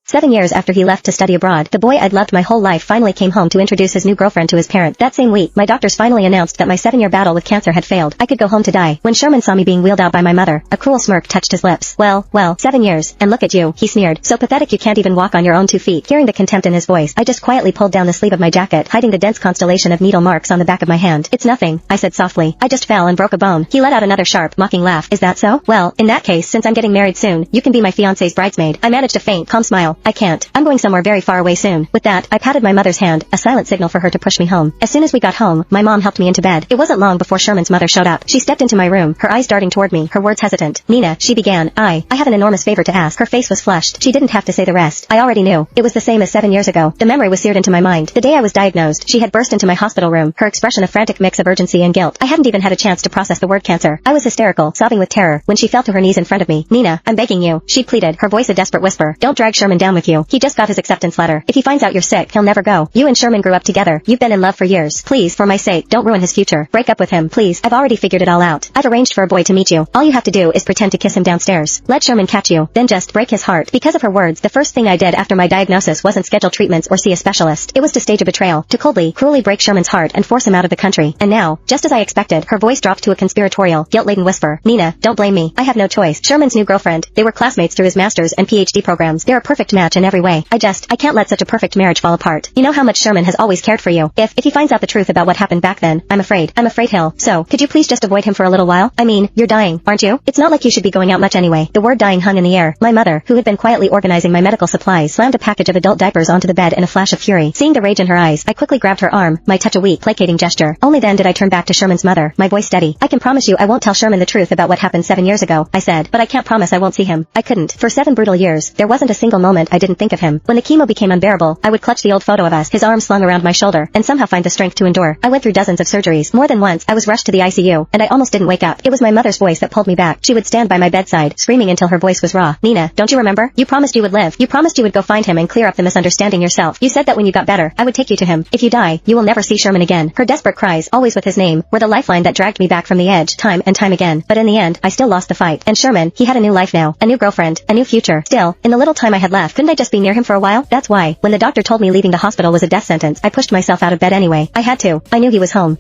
7 years after he left to study abroad, the boy I'd loved my whole life finally came home to introduce his new girlfriend to his parent. That same week, my doctors finally announced that my 7-year battle with cancer had failed. I could go home to die. When Sherman saw me being wheeled out by my mother, a cruel smirk touched his lips. Well, 7 years, and look at you, he sneered. So pathetic you can't even walk on your own 2 feet. Hearing the contempt in his voice, I just quietly pulled down the sleeve of my jacket, hiding the dense constellation of needle marks on the back of my hand. It's nothing, I said softly. I just fell and broke a bone. He let out another sharp, mocking laugh. Is that so? Well, in that case, since I'm getting married soon, you can be my fiancé's bridesmaid. I managed a faint, calm smile. I can't. I'm going somewhere very far away soon. With that, I patted my mother's hand, a silent signal for her to push me home. As soon as we got home, my mom helped me into bed. It wasn't long before Sherman's mother showed up. She stepped into my room, her eyes darting toward me, her words hesitant. Nina, she began. I have an enormous favor to ask. Her face was flushed. She didn't have to say the rest. I already knew. It was the same as 7 years ago. The memory was seared into my mind. The day I was diagnosed, she had burst into my hospital room, her expression a frantic mix of urgency and guilt. I hadn't even had a chance to process the word cancer. I was hysterical, sobbing with terror, when she fell to her knees in front of me. Nina, I'm begging you, she pleaded, her voice a desperate whisper. Don't drag Sherman down with you. He just got his acceptance letter. If he finds out you're sick, he'll never go. You and Sherman grew up together. You've been in love for years. Please, for my sake, don't ruin his future. Break up with him, please. I've already figured it all out. I've arranged for a boy to meet you. All you have to do is pretend to kiss him downstairs. Let Sherman catch you, then just break his heart. Because of her words, the first thing I did after my diagnosis wasn't schedule treatments or see a specialist. It was to stage a betrayal, to coldly, cruelly break Sherman's heart and force him out of the country. And now, just as I expected, her voice dropped to a conspiratorial, guilt-laden whisper. Nina, don't blame me. I have no choice. Sherman's new girlfriend. They were classmates through his master's and PhD programs. They're a perfect match in every way. I can't let such a perfect marriage fall apart. You know how much Sherman has always cared for you. If he finds out the truth about what happened back then, I'm afraid he'll. So, could you please just avoid him for a little while? I mean, you're dying, aren't you? It's not like you should be going out much anyway. The word dying hung in the air. My mother, who had been quietly organizing my medical supplies, slammed a package of adult diapers onto the bed in a flash of fury. Seeing the rage in her eyes, I quickly grabbed her arm, my touch a weak, placating gesture. Only then did I turn back to Sherman's mother, my voice steady. I can promise you I won't tell Sherman the truth about what happened 7 years ago, I said, but I can't promise I won't see him. I couldn't. For 7 brutal years, there wasn't a single moment I didn't think of him. When the chemo became unbearable, I would clutch the old photo of us, his arm slung around my shoulder, and somehow find the strength to endure. I went through dozens of surgeries. More than once, I was rushed to the ICU, and I almost didn't wake up. It was my mother's voice that pulled me back. She would stand by my bedside, screaming until her voice was raw. Nina, don't you remember? You promised you would live. You promised you would go find him and clear up the misunderstanding yourself. You said that when you got better, I would take you to him. If you die, you will never see Sherman again. Her desperate cries, always with his name, were the lifeline that dragged me back from the edge, time and time again. But in the end, I still lost the fight. And Sherman, he had a new life now, a new girlfriend, a new future. Still, in the little time I had left, couldn't I just be near him for a while? That's why, when the doctor told me leaving the hospital was a death sentence, I pushed myself out of bed anyway. I had to. I knew he was home.